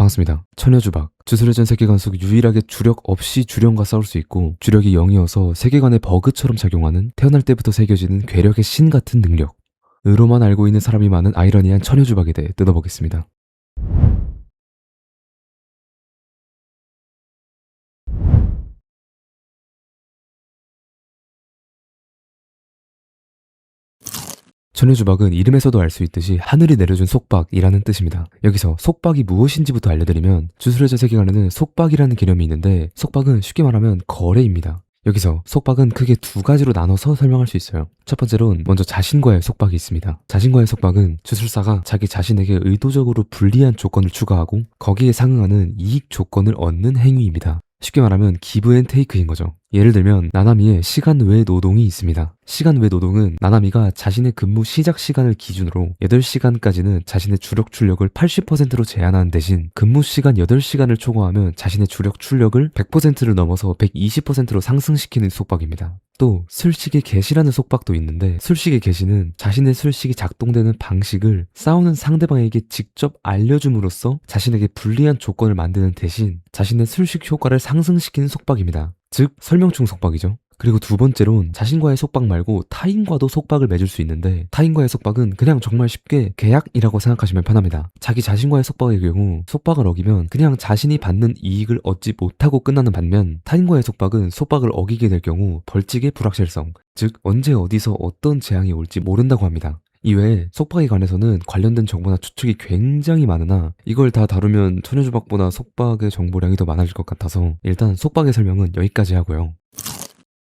반갑습니다. 처녀주박. 주술회전 세계관 속 유일하게 주력 없이 주령과 싸울 수 있고 주력이 0이어서 세계관의 버그처럼 작용하는 태어날 때부터 새겨지는 괴력의 신 같은 능력. 으로만 알고 있는 사람이 많은 아이러니한 처녀주박에 대해 뜯어보겠습니다. 처녀주박은 이름에서도 알 수 있듯이 하늘이 내려준 속박이라는 뜻입니다. 여기서 속박이 무엇인지부터 알려드리면 주술회전 세계관에는 속박이라는 개념이 있는데 속박은 쉽게 말하면 거래입니다. 여기서 속박은 크게 두 가지로 나눠서 설명할 수 있어요. 첫 번째로는 먼저 자신과의 속박이 있습니다. 자신과의 속박은 주술사가 자기 자신에게 의도적으로 불리한 조건을 추가하고 거기에 상응하는 이익 조건을 얻는 행위입니다. 쉽게 말하면 기브 앤 테이크인 거죠. 예를 들면 나나미의 시간 외 노동이 있습니다. 시간 외 노동은 나나미가 자신의 근무 시작 시간을 기준으로 8시간까지는 자신의 주력 출력을 80%로 제한하는 대신 근무 시간 8시간을 초과하면 자신의 주력 출력을 100%를 넘어서 120%로 상승시키는 속박입니다. 또 술식의 개시라는 속박도 있는데 술식의 개시는 자신의 술식이 작동되는 방식을 싸우는 상대방에게 직접 알려줌으로써 자신에게 불리한 조건을 만드는 대신 자신의 술식 효과를 상승시키는 속박입니다. 즉 설명충 속박이죠. 그리고 두 번째로는 자신과의 속박 말고 타인과도 속박을 맺을 수 있는데 타인과의 속박은 그냥 정말 쉽게 계약이라고 생각하시면 편합니다. 자기 자신과의 속박의 경우 속박을 어기면 그냥 자신이 받는 이익을 얻지 못하고 끝나는 반면 타인과의 속박은 속박을 어기게 될 경우 벌칙의 불확실성, 즉 언제 어디서 어떤 재앙이 올지 모른다고 합니다. 이외에 속박에 관해서는 관련된 정보나 추측이 굉장히 많으나 이걸 다 다루면 처녀주박보다 속박의 정보량이 더 많아질 것 같아서 일단 속박의 설명은 여기까지 하고요.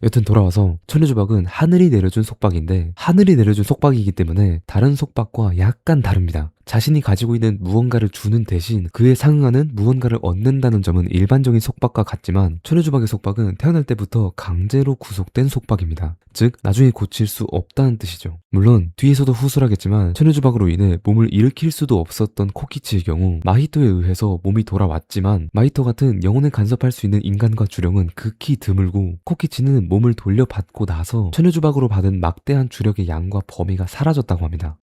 여튼 돌아와서 처녀주박은 하늘이 내려준 속박인데 하늘이 내려준 속박이기 때문에 다른 속박과 약간 다릅니다. 자신이 가지고 있는 무언가를 주는 대신 그에 상응하는 무언가를 얻는다는 점은 일반적인 속박과 같지만 처녀주박의 속박은 태어날 때부터 강제로 구속된 속박입니다. 즉 나중에 고칠 수 없다는 뜻이죠. 물론 뒤에서도 후술하겠지만 처녀주박으로 인해 몸을 일으킬 수도 없었던 코키치의 경우 마히토에 의해서 몸이 돌아왔지만 마히토 같은 영혼을 간섭할 수 있는 인간과 주령은 극히 드물고 코키치는 몸을 돌려받고 나서 처녀주박으로 받은 막대한 주력의 양과 범위가 사라졌다고 합니다.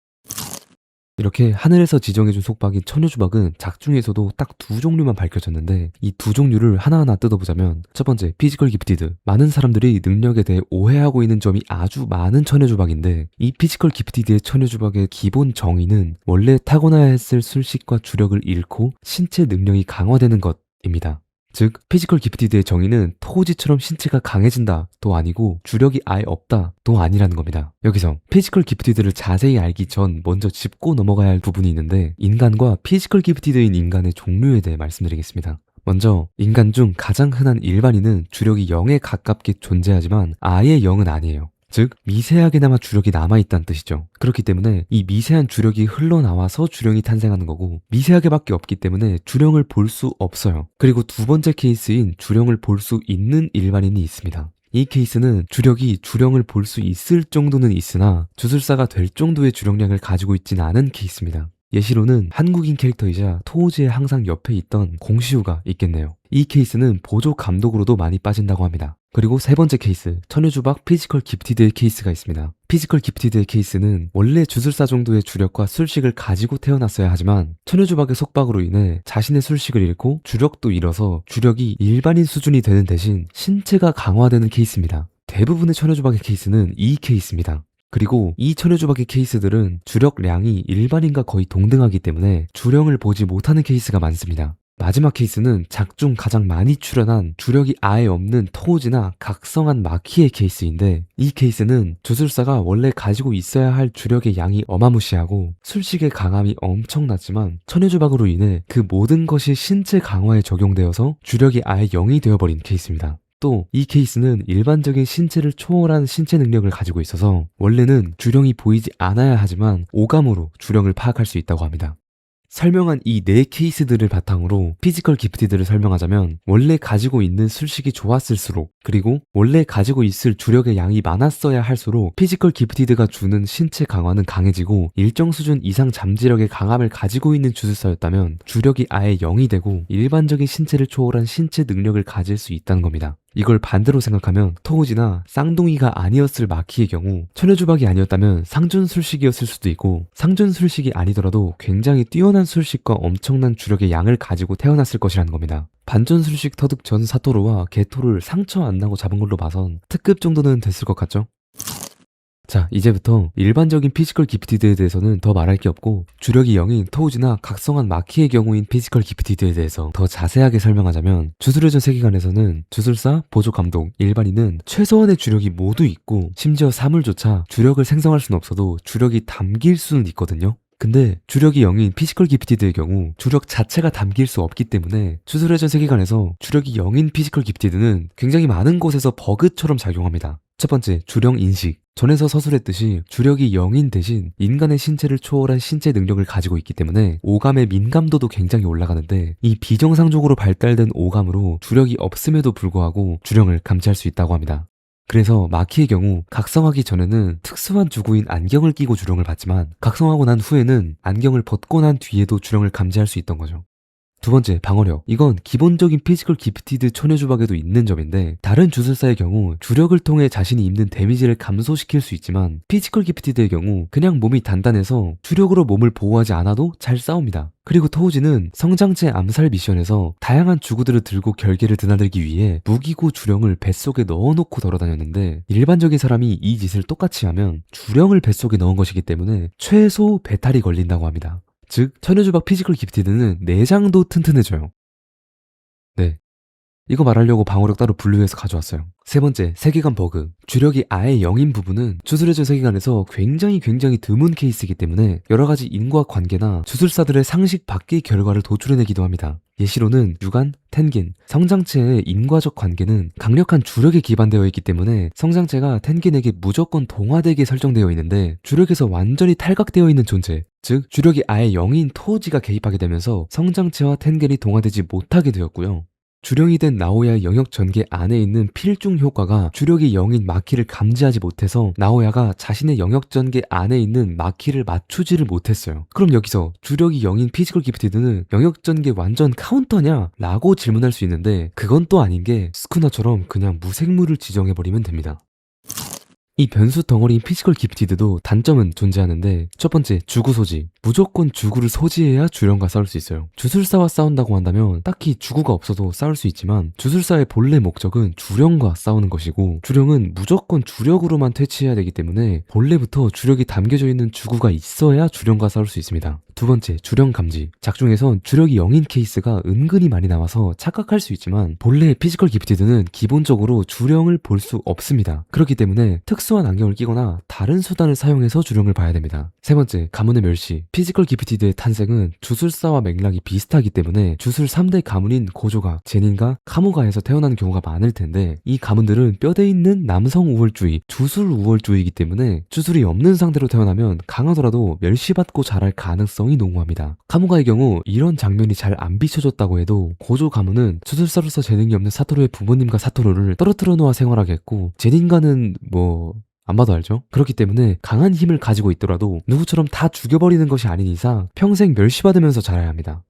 이렇게 하늘에서 지정해준 속박인 처녀주박은 작중에서도 딱 두 종류만 밝혀졌는데 이 두 종류를 하나하나 뜯어보자면 첫 번째 피지컬 기프티드. 많은 사람들이 능력에 대해 오해하고 있는 점이 아주 많은 처녀주박인데 이 피지컬 기프티드의 처녀주박의 기본 정의는 원래 타고나야 했을 술식과 주력을 잃고 신체 능력이 강화되는 것입니다. 즉 피지컬 기프티드의 정의는 토우지처럼 신체가 강해진다 도 아니고 주력이 아예 없다 도 아니라는 겁니다. 여기서 피지컬 기프티드를 자세히 알기 전 먼저 짚고 넘어가야 할 부분이 있는데 인간과 피지컬 기프티드인 인간의 종류에 대해 말씀드리겠습니다. 먼저 인간 중 가장 흔한 일반인은 주력이 0에 가깝게 존재하지만 아예 0은 아니에요. 즉 미세하게나마 주력이 남아있다는 뜻이죠. 그렇기 때문에 이 미세한 주력이 흘러나와서 주령이 탄생하는 거고 미세하게밖에 없기 때문에 주령을 볼 수 없어요. 그리고 두 번째 케이스인 주령을 볼 수 있는 일반인이 있습니다. 이 케이스는 주력이 주령을 볼 수 있을 정도는 있으나 주술사가 될 정도의 주력량을 가지고 있진 않은 케이스입니다. 예시로는 한국인 캐릭터이자 토우지의 항상 옆에 있던 공시우가 있겠네요. 이 케이스는 보조 감독으로도 많이 빠진다고 합니다. 그리고 세 번째 케이스, 처녀주박 피지컬 기프티드의 케이스가 있습니다. 피지컬 기프티드의 케이스는 원래 주술사 정도의 주력과 술식을 가지고 태어났어야 하지만 처녀주박의 속박으로 인해 자신의 술식을 잃고 주력도 잃어서 주력이 일반인 수준이 되는 대신 신체가 강화되는 케이스입니다. 대부분의 처녀주박의 케이스는 이 케이스입니다. 그리고 이 처녀주박의 케이스들은 주력량이 일반인과 거의 동등하기 때문에 주령을 보지 못하는 케이스가 많습니다. 마지막 케이스는 작중 가장 많이 출연한 주력이 아예 없는 토우지나 각성한 마키의 케이스인데 이 케이스는 주술사가 원래 가지고 있어야 할 주력의 양이 어마무시하고 술식의 강함이 엄청났지만 처녀주박으로 인해 그 모든 것이 신체 강화에 적용되어서 주력이 아예 0이 되어버린 케이스입니다. 또 이 케이스는 일반적인 신체를 초월한 신체 능력을 가지고 있어서 원래는 주령이 보이지 않아야 하지만 오감으로 주령을 파악할 수 있다고 합니다. 설명한 이 네 케이스들을 바탕으로 피지컬 기프티드를 설명하자면 원래 가지고 있는 술식이 좋았을수록 그리고 원래 가지고 있을 주력의 양이 많았어야 할수록 피지컬 기프티드가 주는 신체 강화는 강해지고 일정 수준 이상 잠재력의 강함을 가지고 있는 주술사였다면 주력이 아예 0이 되고 일반적인 신체를 초월한 신체 능력을 가질 수 있다는 겁니다. 이걸 반대로 생각하면 토우지나 쌍둥이가 아니었을 마키의 경우 천여주박이 아니었다면 상준술식이었을 수도 있고 상준술식이 아니더라도 굉장히 뛰어난 술식과 엄청난 주력의 양을 가지고 태어났을 것이라는 겁니다. 반전술식 터득 전 사토루와 게토를 상처 안 나고 잡은 걸로 봐선 특급 정도는 됐을 것 같죠? 자, 이제부터 일반적인 피지컬 기프티드에 대해서는 더 말할 게 없고 주력이 0인 토우지나 각성한 마키의 경우인 피지컬 기프티드에 대해서 더 자세하게 설명하자면 주술회전 세계관에서는 주술사, 보조감독, 일반인은 최소한의 주력이 모두 있고 심지어 사물조차 주력을 생성할 수는 없어도 주력이 담길 수는 있거든요. 근데 주력이 0인 피지컬 기프티드의 경우 주력 자체가 담길 수 없기 때문에 주술회전 세계관에서 주력이 0인 피지컬 기프티드는 굉장히 많은 곳에서 버그처럼 작용합니다. 첫 번째, 주령 인식. 전에서 서술했듯이 주력이 0인 대신 인간의 신체를 초월한 신체 능력을 가지고 있기 때문에 오감의 민감도도 굉장히 올라가는데 이 비정상적으로 발달된 오감으로 주력이 없음에도 불구하고 주령을 감지할 수 있다고 합니다. 그래서 마키의 경우 각성하기 전에는 특수한 주구인 안경을 끼고 주령을 받지만 각성하고 난 후에는 안경을 벗고 난 뒤에도 주령을 감지할 수 있던 거죠. 두 번째, 방어력. 이건 기본적인 피지컬 기프티드 초녀주박에도 있는 점인데 다른 주술사의 경우 주력을 통해 자신이 입는 데미지를 감소시킬 수 있지만 피지컬 기프티드의 경우 그냥 몸이 단단해서 주력으로 몸을 보호하지 않아도 잘 싸웁니다. 그리고 토우지는 성장체 암살 미션에서 다양한 주구들을 들고 결계를 드나들기 위해 무기고 주령을 뱃속에 넣어놓고 돌아다녔는데 일반적인 사람이 이 짓을 똑같이 하면 주령을 뱃속에 넣은 것이기 때문에 최소 배탈이 걸린다고 합니다. 즉, 천여주박 피지컬 기프티드는 내장도 튼튼해져요. 네. 이거 말하려고 방어력 따로 분류해서 가져왔어요. 세 번째, 세계관 버그. 주력이 아예 0인 부분은 주술회전 세계관에서 굉장히 드문 케이스이기 때문에 여러가지 인과 관계나 주술사들의 상식 밖의 결과를 도출해내기도 합니다. 예시로는 유관, 텐긴, 성장체의 인과적 관계는 강력한 주력에 기반되어 있기 때문에 성장체가 텐긴에게 무조건 동화되게 설정되어 있는데 주력에서 완전히 탈각되어 있는 존재, 즉 주력이 아예 0인 토우지가 개입하게 되면서 성장체와 텐긴이 동화되지 못하게 되었고요. 주령이 된 나오야의 영역 전개 안에 있는 필중 효과가 주력이 0인 마키를 감지하지 못해서 나오야가 자신의 영역 전개 안에 있는 마키를 맞추지를 못했어요. 그럼 여기서 주력이 0인 피지컬 기프티드는 영역 전개 완전 카운터냐? 라고 질문할 수 있는데 그건 또 아닌 게 스쿠나처럼 그냥 무생물을 지정해버리면 됩니다. 이 변수 덩어리인 피지컬 기프티드도 단점은 존재하는데 첫 번째, 주구 소지. 무조건 주구를 소지해야 주령과 싸울 수 있어요. 주술사와 싸운다고 한다면 딱히 주구가 없어도 싸울 수 있지만 주술사의 본래 목적은 주령과 싸우는 것이고 주령은 무조건 주력으로만 퇴치해야 되기 때문에 본래부터 주력이 담겨져 있는 주구가 있어야 주령과 싸울 수 있습니다. 두 번째, 주령 감지. 작중에선 주력이 0인 케이스가 은근히 많이 나와서 착각할 수 있지만 본래의 피지컬 기프티드는 기본적으로 주령을 볼 수 없습니다. 그렇기 때문에 특수한 안경을 끼거나 다른 수단을 사용해서 주령을 봐야 됩니다. 세 번째, 가문의 멸시. 피지컬 기프티드의 탄생은 주술사와 맥락이 비슷하기 때문에 주술 3대 가문인 고조가, 제닌과 카무가에서 태어난 경우가 많을 텐데 이 가문들은 뼈대 있는 남성 우월주의, 주술 우월주의이기 때문에 주술이 없는 상태로 태어나면 강하더라도 멸시받고 자랄 가능성이 농후합니다. 카무가의 경우 이런 장면이 잘 안 비춰졌다고 해도 고조 가문은 주술사로서 재능이 없는 사토루의 부모님과 사토루를 떨어뜨려 놓아 생활하게 했고 제닌가는 안 봐도 알죠? 그렇기 때문에 강한 힘을 가지고 있더라도 누구처럼 다 죽여버리는 것이 아닌 이상 평생 멸시받으면서 자라야 합니다.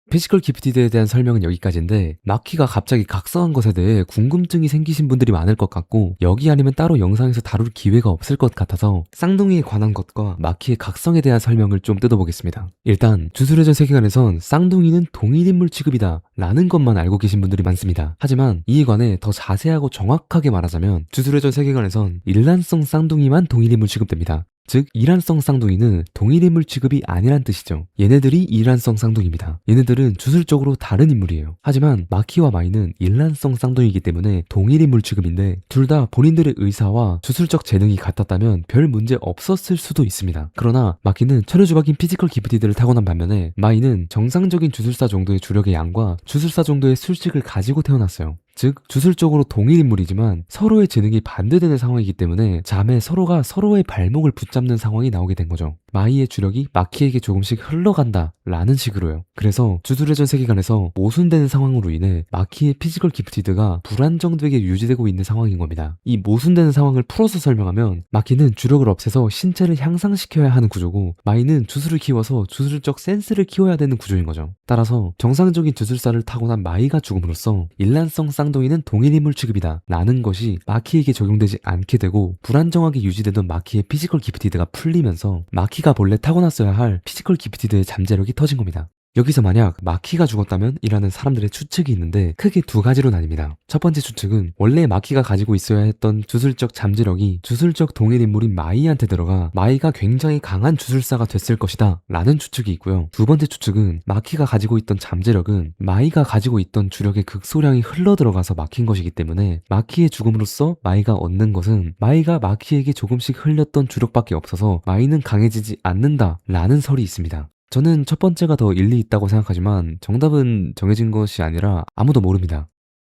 피지컬 기프티드에 대한 설명은 여기까지인데 마키가 갑자기 각성한 것에 대해 궁금증이 생기신 분들이 많을 것 같고 여기 아니면 따로 영상에서 다룰 기회가 없을 것 같아서 쌍둥이에 관한 것과 마키의 각성에 대한 설명을 좀 뜯어보겠습니다. 일단 주술회전 세계관에선 쌍둥이는 동일인물 취급이다 라는 것만 알고 계신 분들이 많습니다. 하지만 이에 관해 더 자세하고 정확하게 말하자면 주술회전 세계관에선 일란성 쌍둥이만 동일인물 취급됩니다. 즉 일란성 쌍둥이는 동일인물 취급이 아니란 뜻이죠. 얘네들이 일란성 쌍둥이입니다. 얘네들은 주술적으로 다른 인물이에요. 하지만 마키와 마이는 일란성 쌍둥이이기 때문에 동일인물 취급인데 둘 다 본인들의 의사와 주술적 재능이 같았다면 별 문제 없었을 수도 있습니다. 그러나 마키는 천여주박인 피지컬 기프티드를 타고난 반면에 마이는 정상적인 주술사 정도의 주력의 양과 주술사 정도의 술식을 가지고 태어났어요. 즉 주술적으로 동일 인물이지만 서로의 재능이 반대되는 상황이기 때문에 잠에 서로가 서로의 발목을 붙잡는 상황이 나오게 된 거죠. 마이의 주력이 마키에게 조금씩 흘러간다 라는 식으로요. 그래서 주술회전 세계관에서 모순되는 상황으로 인해 마키의 피지컬 기프티드가 불안정되게 유지되고 있는 상황인 겁니다. 이 모순되는 상황을 풀어서 설명하면 마키는 주력을 없애서 신체를 향상시켜야 하는 구조고 마이는 주술을 키워서 주술적 센스를 키워야 되는 구조인 거죠. 따라서 정상적인 주술사를 타고난 마이가 죽음으로써 일란성 쌍둥이는 동일인물 취급이다 라는 것이 마키에게 적용되지 않게 되고 불안정하게 유지되던 마키의 피지컬 기프티드가 풀리면서 마키가 본래 타고났어야 할 피지컬 기프티드의 잠재력이 터진 겁니다. 여기서 만약 마키가 죽었다면 이라는 사람들의 추측이 있는데 크게 두 가지로 나뉩니다. 첫 번째 추측은 원래 마키가 가지고 있어야 했던 주술적 잠재력이 주술적 동일인물인 마이한테 들어가 마이가 굉장히 강한 주술사가 됐을 것이다 라는 추측이 있고요. 두 번째 추측은 마키가 가지고 있던 잠재력은 마이가 가지고 있던 주력의 극소량이 흘러들어가서 막힌 것이기 때문에 마키의 죽음으로써 마이가 얻는 것은 마이가 마키에게 조금씩 흘렸던 주력밖에 없어서 마이는 강해지지 않는다 라는 설이 있습니다. 저는 첫 번째가 더 일리 있다고 생각하지만 정답은 정해진 것이 아니라 아무도 모릅니다.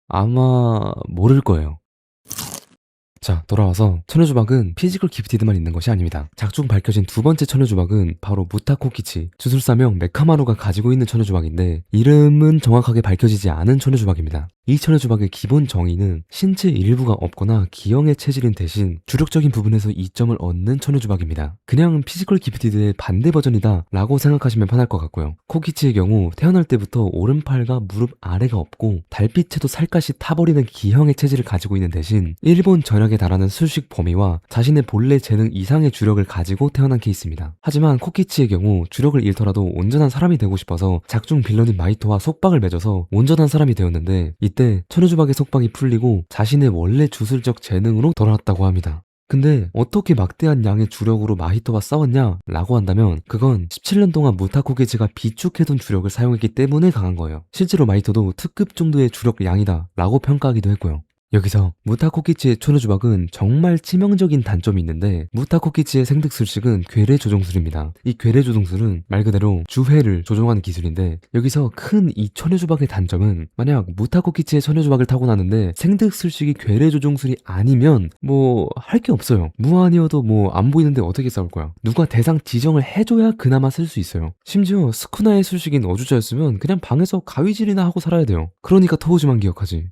아마 모를 거예요. 자, 돌아와서 천여주박은 피지컬 기프티드만 있는 것이 아닙니다. 작중 밝혀진 두 번째 천여주박은 바로 무타코키치, 주술사명 메카마루가 가지고 있는 천여주박인데 이름은 정확하게 밝혀지지 않은 천여주박입니다. 이 천여주박의 기본 정의는 신체 일부가 없거나 기형의 체질인 대신 주력적인 부분에서 이점을 얻는 천여주박입니다. 그냥 피지컬 기프티드의 반대 버전이다 라고 생각하시면 편할 것 같고요. 코키치의 경우 태어날 때부터 오른팔과 무릎 아래가 없고 달빛에도 살갗이 타버리는 기형의 체질을 가지고 있는 대신 일본 전역에 달하는 수식 범위와 자신의 본래 재능 이상의 주력을 가지고 태어난 케이스입니다. 하지만 코키치의 경우 주력을 잃더라도 온전한 사람이 되고 싶어서 작중 빌런인 마이토와 속박을 맺어서 온전한 사람이 되었는데 이때 천여주박의 속박이 풀리고 자신의 원래 주술적 재능으로 돌아왔다고 합니다. 근데 어떻게 막대한 양의 주력으로 마히토와 싸웠냐? 라고 한다면 그건 17년 동안 무타코게지가 비축해둔 주력을 사용했기 때문에 강한 거예요. 실제로 마히토도 특급 정도의 주력 양이다 라고 평가하기도 했고요. 여기서 무타코키치의 천여주박은 정말 치명적인 단점이 있는데 무타코키치의 생득술식은 괴뢰 조종술입니다. 이 괴뢰 조종술은 말 그대로 주회를 조종하는 기술인데 여기서 큰 이 천여주박의 단점은 만약 무타코키치의 천여주박을 타고 나는데 생득술식이 괴뢰 조종술이 아니면 뭐 할 게 없어요. 무한이어도 뭐 안 보이는데 어떻게 싸울 거야. 누가 대상 지정을 해줘야 그나마 쓸 수 있어요. 심지어 스쿠나의 술식인 어주자였으면 그냥 방에서 가위질이나 하고 살아야 돼요. 그러니까 터우즈만 기억하지.